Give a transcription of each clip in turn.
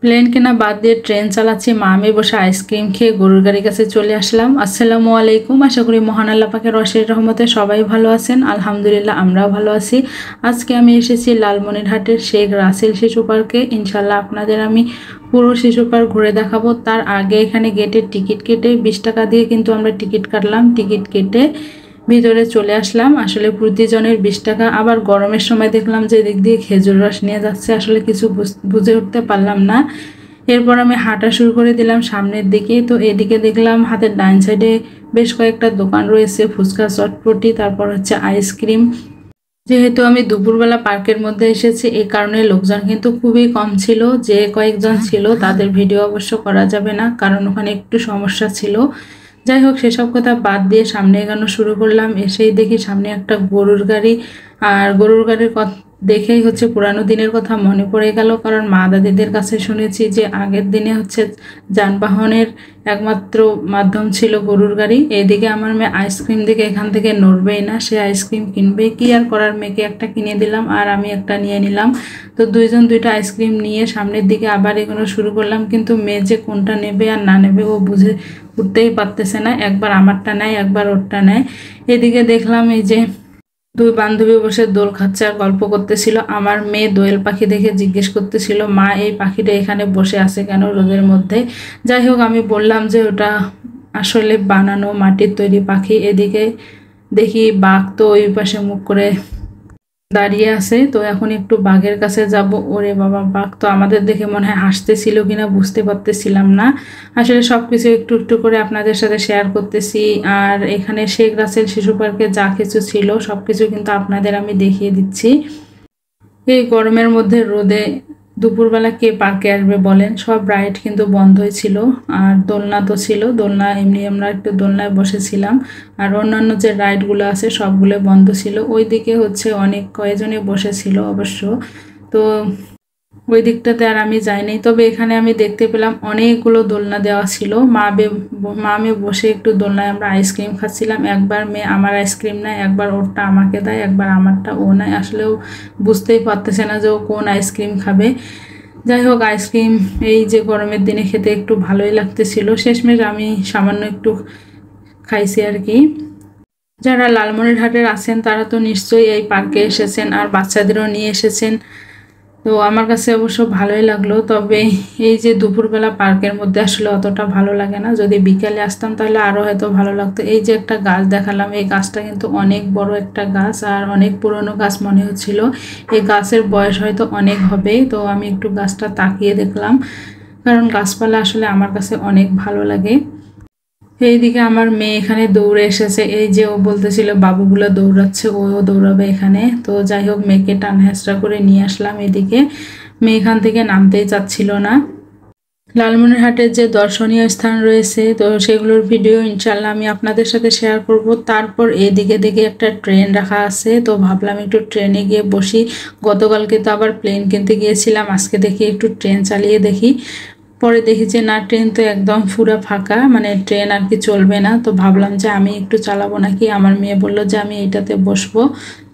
Plane কেনা বাদ দিয়ে ট্রেন চালাচ্ছি, মা আমি বসে আইসক্রিম খেয়ে গরুর গাড়ির কাছে চলে আসলাম। আসসালামু আলাইকুম, আশা করি মহান আল্লাহ পাকের অশেষ রহমতে সবাই ভালো আছেন। আলহামদুলিল্লাহ আমরাও ভালো আছি। আজকে আমি এসেছি লালমনিরহাটের শেখ রাসেল শিশু পার্কে। ইনশাল্লাহ আপনাদের আমি পুরো শিশু পার্ক ঘুরে দেখাবো। তার আগে এখানে গেটের টিকিট কেটে 20 টাকা দিয়ে কিন্তু আমরা টিকিট কাটলাম। টিকিট কেটে ভিতরে চলে আসলাম। আসলে প্রতিজনের 20 টাকা। আবার গরমের সময় দেখলাম যে এদিক দিয়ে খেজুর রস নিয়ে যাচ্ছে, আসলে কিছু বুঝে উঠতে পারলাম না। এরপর আমি হাঁটা শুরু করে দিলাম সামনের দিকে। তো এদিকে দেখলাম হাতের ডান সাইডে বেশ কয়েকটা দোকান রয়েছে, ফুচকা, চটপটি, তারপর হচ্ছে আইসক্রিম। যেহেতু আমি দুপুরবেলা পার্কের মধ্যে এসেছি, এই কারণে লোকজন কিন্তু খুবই কম ছিল। যে কয়েকজন ছিল তাদের ভিডিও অবশ্য করা যাবে না, কারণ ওখানে একটু সমস্যা ছিল। যাই হোক, সেসব কথা বাদ দিয়ে সামনে এগোনো শুরু করলাম। এসেই দেখি সামনে একটা গরুর গাড়ি। আর গরুর গাড়ির কথা দেখেই হচ্ছে পুরানো দিনের কথা মনে পড়ে গেল, কারণ মা দাদিদের কাছে শুনেছি যে আগের দিনে হচ্ছে যানবাহনের একমাত্র মাধ্যম ছিল গরুর গাড়ি। এদিকে আমার মেয়ে আইসক্রিম দিকে এখান থেকে নড়বেই না, সে আইসক্রিম কিনবে। কি আর করার, মেয়েকে একটা কিনে দিলাম আর আমি একটা নিয়ে নিলাম। তো দুইজন দুইটা আইসক্রিম নিয়ে সামনের দিকে আবার এগোনো শুরু করলাম। কিন্তু মেয়ে যে কোনটা নেবে আর না নেবে ও বুঝে উঠতেই পারতেছে না, একবার আমারটা নেয় একবার ওরটা নেয়। এদিকে দেখলাম এই যে দুই বান্ধবী বসে দোল খাচ্ছে আর গল্প করতেছিল। আমার মেয়ে দোয়েল পাখি দেখে জিজ্ঞেস করতেছিল, মা এই পাখিটা এখানে বসে আছে কেন রোদের মধ্যে? যাই হোক, আমি বললাম যে ওটা আসলে বানানো মাটির তৈরি পাখি। এদিকে দেখি বাঘ তো ওই পাশে মুখ করে দাঁড়িয়ে আছে। তো এখন একটু বাঘের কাছে যাব। ওরে বাবা, বাঘ তো আমাদের দেখে মনে হয় হাসতেছিল কিনা বুঝতে পারতেছিলাম না। আসলে সব কিছু একটু একটু করে আপনাদের সাথে শেয়ার করতেছি। আর এখানে শেখ রাসেল শিশু পার্কে যা কিছু ছিল সব কিছু কিন্তু আপনাদের আমি দেখিয়ে দিচ্ছি। এই গরমের মধ্যে রোদে দুপুরবেলা কে পার্কে আসবে বলেন? সব রাইড কিন্তু বন্ধই ছিল। আর দোলনা তো ছিল, দোলনা এমনি আমরা একটু দোলনায় বসেছিলাম। আর অন্যান্য যে রাইডগুলো আছে সবগুলো বন্ধ ছিল। ওইদিকে হচ্ছে অনেক কয়েকজনে বসেছিল অবশ্য। তো ওই দিকটাতে আর আমি যাইনি। তবে এখানে আমি দেখতে পেলাম অনেকগুলো দোলনা দেওয়া ছিল। মা মেয়ে বসে একটু দোলনায় আমরা আইসক্রিম খাচ্ছিলাম। একবার মেয়ে আমার আইসক্রিম নেয়, একবার ওরটা আমাকে দেয়, একবার আমারটা ও নেয়। আসলেও বুঝতেই পারতেছে না যে ও কোন আইসক্রিম খাবে। যাই হোক, আইসক্রিম এই যে গরমের দিনে খেতে একটু ভালোই লাগতেছিল। শেষমেশ আমি সামান্য একটু খাইছি আর কি। যারা লালমনিরহাটের আছেন তারা তো নিশ্চয়ই এই পার্কে এসেছেন আর বাচ্চাদেরও নিয়ে এসেছেন। তো আমার কাছে অবশ্য ভালোই লাগলো। তবে এই যে দুপুরবেলা পার্কের মধ্যে আসলে অতটা ভালো লাগে না। যদি বিকেলে আসতাম তাহলে আরও হয়তো ভালো লাগতো। এই যে একটা গাছ দেখালাম, এই গাছটা কিন্তু অনেক বড় একটা গাছ আর অনেক পুরনো গাছ মনে হচ্ছিল। এই গাছের বয়স হয়তো অনেক হবে। তো আমি একটু গাছটা তাকিয়ে দেখলাম, কারণ গাছপালা আসলে আমার কাছে অনেক ভালো লাগে। এইদিকে আমার মেয়ে এখানে দৌড়ে এসেছে। এই যে ও বলতেছিল বাবুগুলো দৌড়াচ্ছে, ও দৌড়াবে এখানে। তো যাই হোক, মেয়েকে টান হেঁচড়া করে নিয়ে আসলাম এদিকে। মেয়ে এখান থেকে নামতেই চাচ্ছিল না। লালমনিরহাটের যে দর্শনীয় স্থান রয়েছে তো সেগুলোর ভিডিও ইনশাল্লাহ আমি আপনাদের সাথে শেয়ার করব। তারপর এদিকে দেখে একটা ট্রেন রাখা আছে, তো ভাবলাম একটু ট্রেনে গিয়ে বসি। গতকালকে তো আবার প্লেন কিনতে গিয়েছিলাম, আজকে দেখি একটু ট্রেন চালিয়ে দেখি। পরে দেখি যে না, ট্রেন তো একদম পুরো ফাঁকা, মানে ট্রেন আর কি চলবে না। তো ভাবলাম যে আমি একটু চালাবো নাকি। আমার মেয়ে বলল যে আমি এইটাতে বসবো।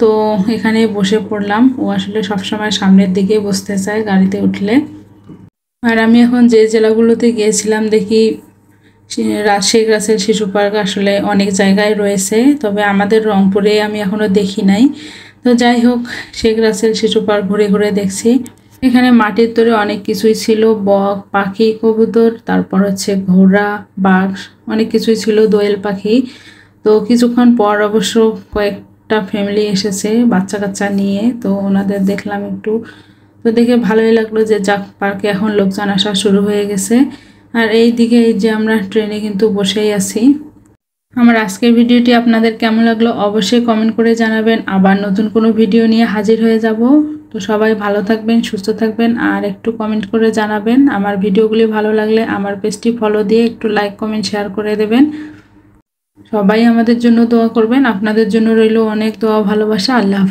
তো এখানে বসে পড়লাম। ও আসলে সবসময় সামনের দিকে বসতে চায় গাড়িতে উঠলে। আর আমি এখন যে জেলাগুলোতে গিয়েছিলাম দেখি শেখ রাসেল শিশু পার্ক আসলে অনেক জায়গায় রয়েছে, তবে আমাদের রংপুরে আমি এখনো দেখি নাই। তো যাই হোক, শেখ রাসেল শিশু পার্ক ঘুরে ঘুরে দেখছি। এখানে মাটির তৈরি অনেক কিছুই ছিল, বক, পাখি, কবুতর, তারপর হচ্ছে ঘোড়া, বাঘ, অনেক কিছুই ছিল, দোয়েল পাখি। তো কিছুক্ষণ পর অবশ্য কয়েকটা ফ্যামিলি এসেছে বাচ্চা কাচ্চা নিয়ে, তো ওনাদের দেখলাম একটু। তো দেখে ভালোই লাগলো যে যাক, পার্কে এখন লোকজন আসা শুরু হয়ে গেছে। আর এই দিকে এই যে আমরা ট্রেনে কিন্তু বসেই আছি। আমার আজকের ভিডিওটি আপনাদের কেমন লাগলো অবশ্যই কমেন্ট করে জানাবেন। আবার নতুন কোনো ভিডিও নিয়ে হাজির হয়ে যাব। তো সবাই ভালো থাকবেন, সুস্থ থাকবেন, আর একটু কমেন্ট করে জানাবেন। আমার ভিডিওগুলি ভালো লাগলে আমার পেজটি ফলো দিয়ে একটু লাইক, কমেন্ট, শেয়ার করে দেবেন। সবাই আমাদের জন্য দোয়া করবেন। আপনাদের জন্য রইল অনেক দোয়া, ভালোবাসা। আল্লাহ হাফেজ।